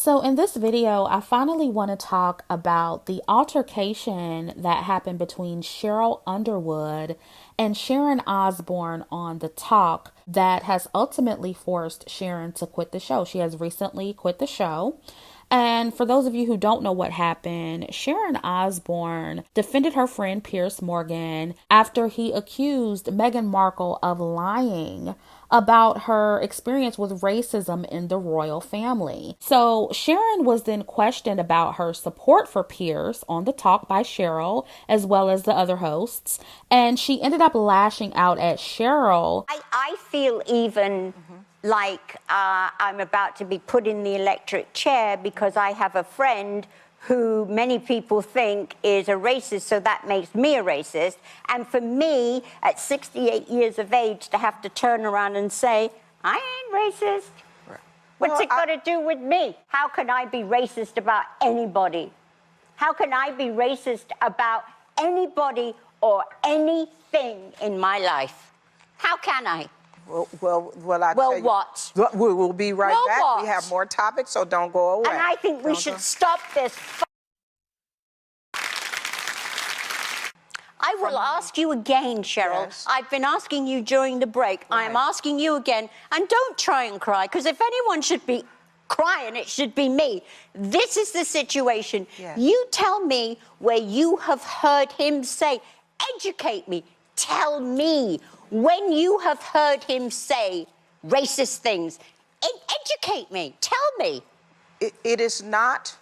So in this video, I finally want to talk about the altercation that happened between Sheryl Underwood and Sharon Osbourne on The Talk that has ultimately forced Sharon to quit the show. She has recently quit the show. And for those of you who don't know what happened, Sharon Osbourne defended her friend Piers Morgan after he accused Meghan Markle of lying about her experience with racism in the royal family. So Sharon was then questioned about her support for Piers on The Talk by Sheryl, as well as the other hosts. And she ended up lashing out at Sheryl. I feel even like I'm about to be put in the electric chair because I have a friend who many people think is a racist, so that makes me a racist. And for me, at 68 years of age, to have to turn around and say, I ain't racist. Right. What's it got to do with me? How can I be racist about anybody? How can I be racist about anybody or anything in my life? How can I? I tell you, what? We'll be right back. What? We have more topics, so don't go away. And I think we should stop this. I will ask you again, Sheryl. Yes. I've been asking you during the break. Right. I'm asking you again. And don't try and cry, because if anyone should be crying, it should be me. This is the situation. Yes. You tell me where you have heard him say, educate me, tell me when you have heard him say racist things. Educate me, tell me. It is not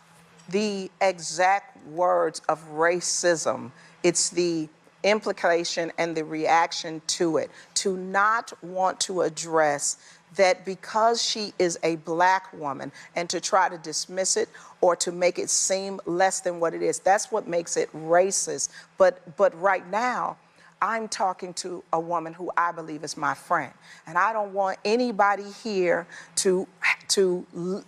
the exact words of racism. It's the implication and the reaction to it. To not want to address that because she is a black woman and to try to dismiss it or to make it seem less than what it is. That's what makes it racist. But right now, I'm talking to a woman who I believe is my friend. And I don't want anybody here to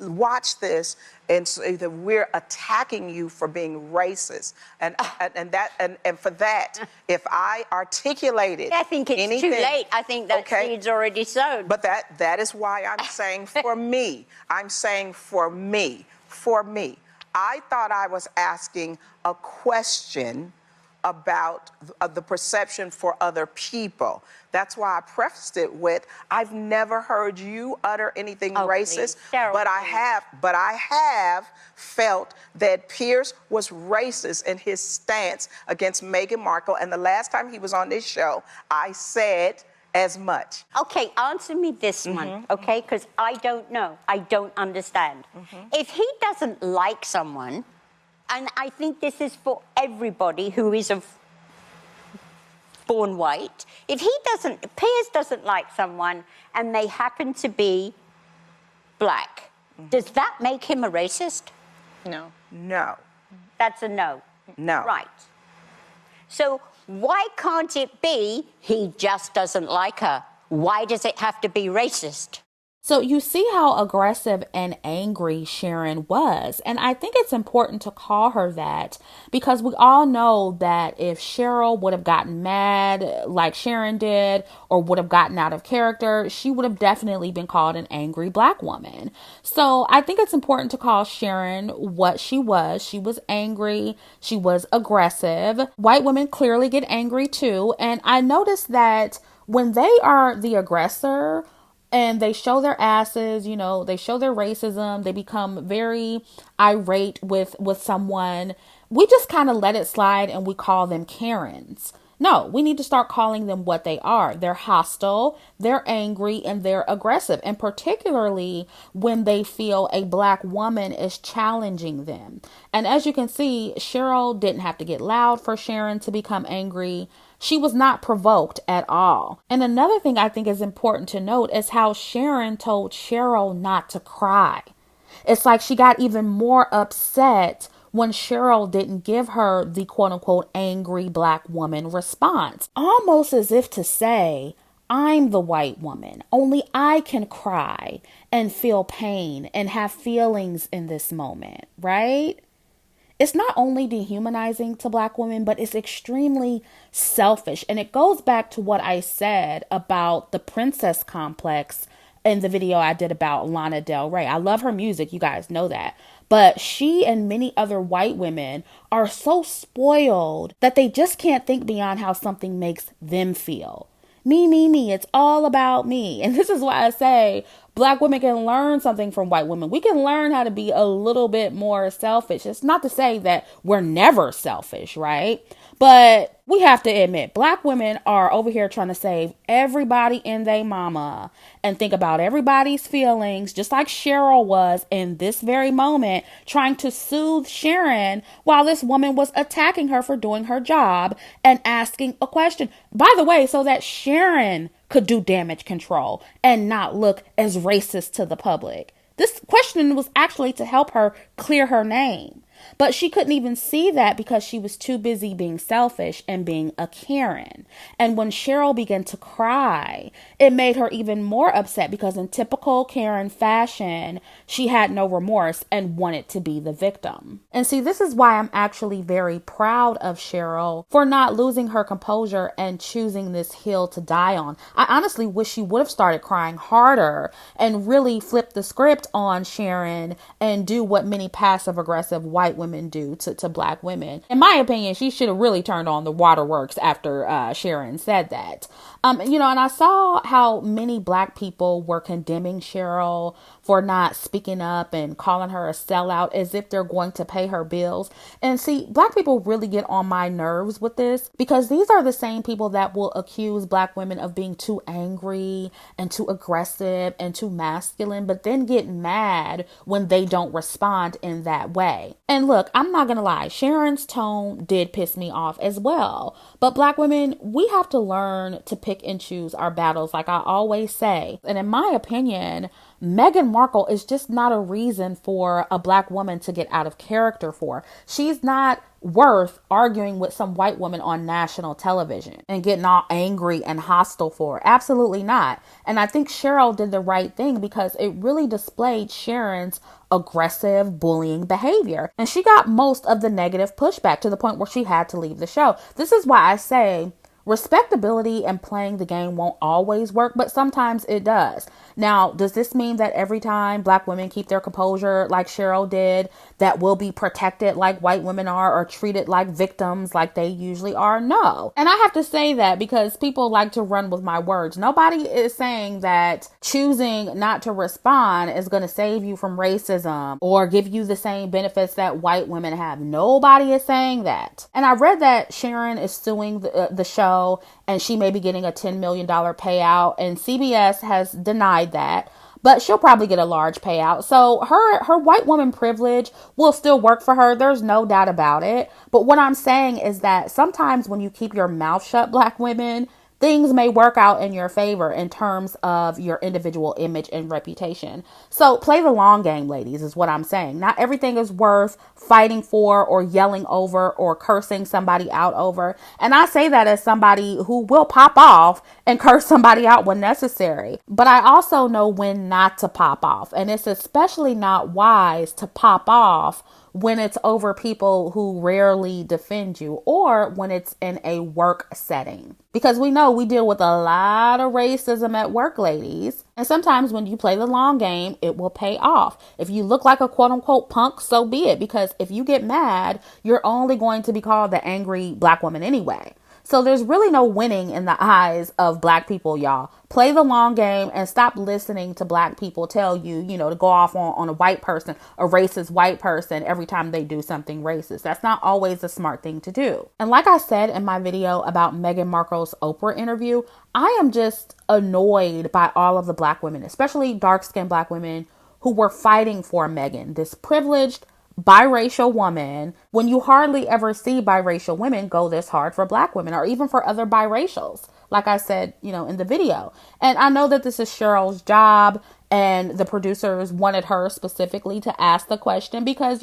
watch this and say that we're attacking you for being racist. And for that, if I articulated I think it's anything, too late. I think that seed's already sown. But that is why I'm saying for me. I'm saying for me. For me. I thought I was asking a question about the perception for other people. That's why I prefaced it with, I've never heard you utter anything racist, Sheryl, but I have felt that Piers was racist in his stance against Meghan Markle, and the last time he was on this show, I said as much. Okay, answer me this one, okay? Because I don't know. I don't understand. If he doesn't like someone, and I think this is for everybody who is born white, if Piers doesn't like someone and they happen to be black, does that make him a racist? No. No. That's a no. No. Right. So why can't it be he just doesn't like her? Why does it have to be racist? So you see how aggressive and angry Sharon was. And I think it's important to call her that because we all know that if Sheryl would have gotten mad like Sharon did or would have gotten out of character, she would have definitely been called an angry black woman. So I think it's important to call Sharon what she was. She was angry. She was aggressive. White women clearly get angry too. And I noticed that when they are the aggressor, and they show their asses, you know, they show their racism, they become very irate with someone, we just kind of let it slide and we call them Karens. No, we need to start calling them what they are. They're hostile, they're angry, and they're aggressive. And particularly when they feel a black woman is challenging them. And as you can see, Sheryl didn't have to get loud for Sharon to become angry. She was not provoked at all. And another thing I think is important to note is how Sharon told Sheryl not to cry. It's like she got even more upset when Sheryl didn't give her the quote unquote angry black woman response. Almost as if to say, I'm the white woman. Only I can cry and feel pain and have feelings in this moment, right? It's not only dehumanizing to black women, but it's extremely selfish. And it goes back to what I said about the princess complex in the video I did about Lana Del Rey. I love her music. You guys know that. But she and many other white women are so spoiled that they just can't think beyond how something makes them feel. Me. It's all about me. And this is why I say black women can learn something from white women. We can learn how to be a little bit more selfish. It's not to say that we're never selfish, right? But we have to admit, black women are over here trying to save everybody in their mama and think about everybody's feelings, just like Sheryl was in this very moment, trying to soothe Sharon while this woman was attacking her for doing her job and asking a question. By the way, so that Sharon could do damage control and not look as racist to the public. This question was actually to help her clear her name. But she couldn't even see that because she was too busy being selfish and being a Karen. And when Sheryl began to cry, it made her even more upset because in typical Karen fashion, she had no remorse and wanted to be the victim. And see, this is why I'm actually very proud of Sheryl for not losing her composure and choosing this hill to die on. I honestly wish she would have started crying harder and really flipped the script on Sharon and do what many passive aggressive white women do to black women. In my opinion, she should have really turned on the waterworks after Sharon said that. And I saw how many black people were condemning Sheryl for not speaking up and calling her a sellout as if they're going to pay her bills. And see, black people really get on my nerves with this because these are the same people that will accuse black women of being too angry and too aggressive and too masculine, but then get mad when they don't respond in that way. And look, I'm not gonna lie, Sharon's tone did piss me off as well. But black women, we have to learn to pick and choose our battles, like I always say. And in my opinion, Meghan Markle is just not a reason for a black woman to get out of character for. She's not worth arguing with some white woman on national television and getting all angry and hostile for. Absolutely not. And I think Sheryl did the right thing because it really displayed Sharon's aggressive bullying behavior. And she got most of the negative pushback to the point where she had to leave the show. This is why I say respectability and playing the game won't always work, but sometimes it does. Now, does this mean that every time black women keep their composure like Sheryl did, that we'll be protected like white women are or treated like victims like they usually are? No. And I have to say that because people like to run with my words. Nobody is saying that choosing not to respond is going to save you from racism or give you the same benefits that white women have. Nobody is saying that. And I read that Sharon is suing the show and she may be getting a $10 million payout, and CBS has denied that, but she'll probably get a large payout. So her white woman privilege will still work for her. There's no doubt about it. But what I'm saying is that sometimes when you keep your mouth shut, black women, things may work out in your favor in terms of your individual image and reputation. So play the long game, ladies, is what I'm saying. Not everything is worth fighting for or yelling over or cursing somebody out over. And I say that as somebody who will pop off and curse somebody out when necessary. But I also know when not to pop off. And it's especially not wise to pop off when it's over people who rarely defend you or when it's in a work setting. Because we know we deal with a lot of racism at work, ladies. And sometimes when you play the long game, it will pay off. If you look like a quote unquote punk, so be it. Because if you get mad, you're only going to be called the angry black woman anyway. So there's really no winning in the eyes of black people, y'all. Play the long game and stop listening to black people tell you, to go off on a white person, a racist white person every time they do something racist. That's not always a smart thing to do. And like I said in my video about Meghan Markle's Oprah interview, I am just annoyed by all of the black women, especially dark-skinned black women who were fighting for Meghan, this privileged biracial woman, when you hardly ever see biracial women go this hard for black women or even for other biracials, like I said, in the video. And I know that this is Sheryl's job and the producers wanted her specifically to ask the question because,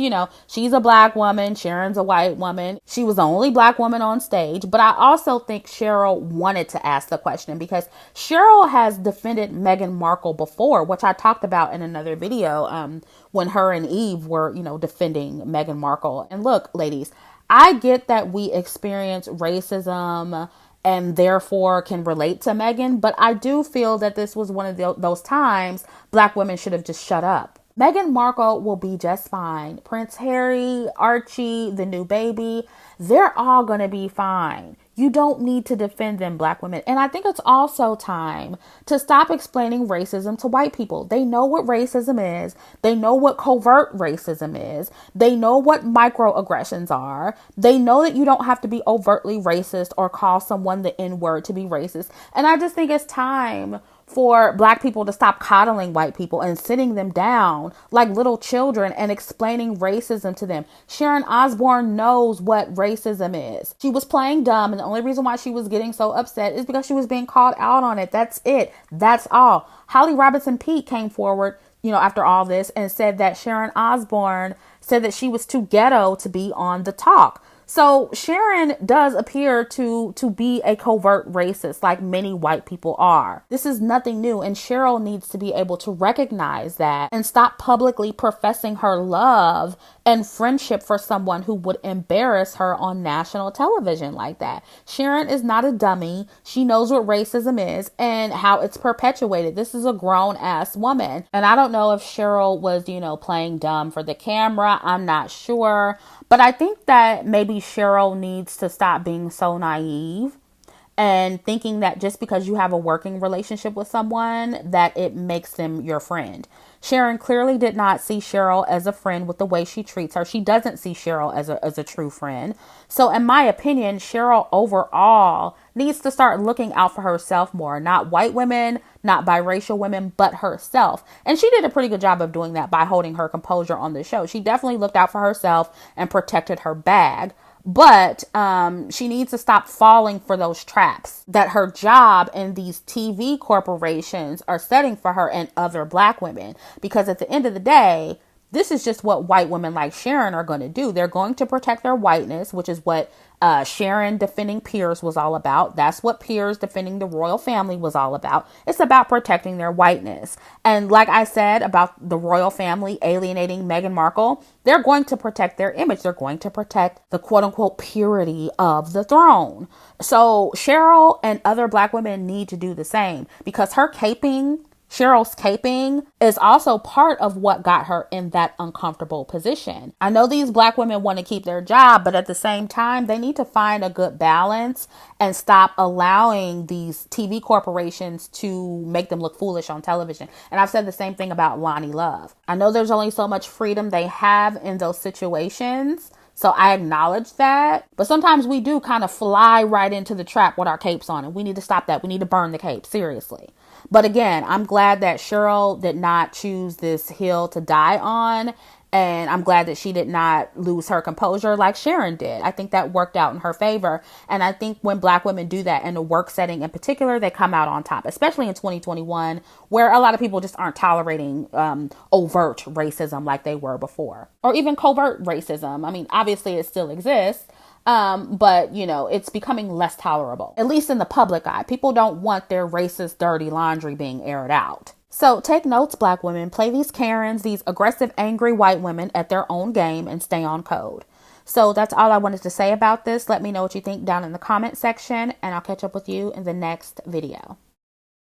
she's a black woman, Sharon's a white woman. She was the only black woman on stage. But I also think Sheryl wanted to ask the question because Sheryl has defended Meghan Markle before, which I talked about in another video when her and Eve were, defending Meghan Markle. And look, ladies, I get that we experience racism and therefore can relate to Meghan. But I do feel that this was one of those times Black women should have just shut up. Meghan Markle will be just fine. Prince Harry, Archie, the new baby, they're all going to be fine. You don't need to defend them, Black women. And I think it's also time to stop explaining racism to white people. They know what racism is. They know what covert racism is. They know what microaggressions are. They know that you don't have to be overtly racist or call someone the N-word to be racist. And I just think it's time for Black people to stop coddling white people and sitting them down like little children and explaining racism to them. Sharon Osbourne knows what racism is. She was playing dumb, and the only reason why she was getting so upset is because she was being called out on it. That's it. That's all. Holly Robinson Peete came forward, after all this, and said that Sharon Osbourne said that she was too ghetto to be on The Talk. So Sharon does appear to be a covert racist, like many white people are. This is nothing new, and Sheryl needs to be able to recognize that and stop publicly professing her love and friendship for someone who would embarrass her on national television like that. Sharon is not a dummy. She knows what racism is and how it's perpetuated. This is a grown-ass woman. And I don't know if Sheryl was, playing dumb for the camera. I'm not sure. But I think that maybe Sheryl needs to stop being so naive and thinking that just because you have a working relationship with someone, that it makes them your friend. Sharon clearly did not see Sheryl as a friend with the way she treats her. She doesn't see Sheryl as a true friend. So in my opinion, Sheryl overall needs to start looking out for herself more. Not white women, not biracial women, but herself. And she did a pretty good job of doing that by holding her composure on the show. She definitely looked out for herself and protected her bag. But she needs to stop falling for those traps that her job and these TV corporations are setting for her and other Black women. Because at the end of the day, this is just what white women like Sharon are going to do. They're going to protect their whiteness, which is what Sharon defending Piers was all about. That's what Piers defending the royal family was all about. It's about protecting their whiteness. And like I said about the royal family alienating Meghan Markle, they're going to protect their image. They're going to protect the quote unquote purity of the throne. So Sheryl and other Black women need to do the same, because Sheryl's caping is also part of what got her in that uncomfortable position. I know these Black women want to keep their job, but at the same time, they need to find a good balance and stop allowing these TV corporations to make them look foolish on television. And I've said the same thing about Loni Love. I know there's only so much freedom they have in those situations, so I acknowledge that. But sometimes we do kind of fly right into the trap with our capes on, and we need to stop that. We need to burn the cape, seriously. But again, I'm glad that Sheryl did not choose this hill to die on. And I'm glad that she did not lose her composure like Sharon did. I think that worked out in her favor. And I think when Black women do that in a work setting in particular, they come out on top, especially in 2021, where a lot of people just aren't tolerating overt racism like they were before, or even covert racism. I mean, obviously it still exists. But it's becoming less tolerable, at least in the public eye. People don't want their racist, dirty laundry being aired out. So take notes, Black women. Play these Karens, these aggressive, angry white women at their own game, and stay on code. So that's all I wanted to say about this. Let me know what you think down in the comment section, and I'll catch up with you in the next video.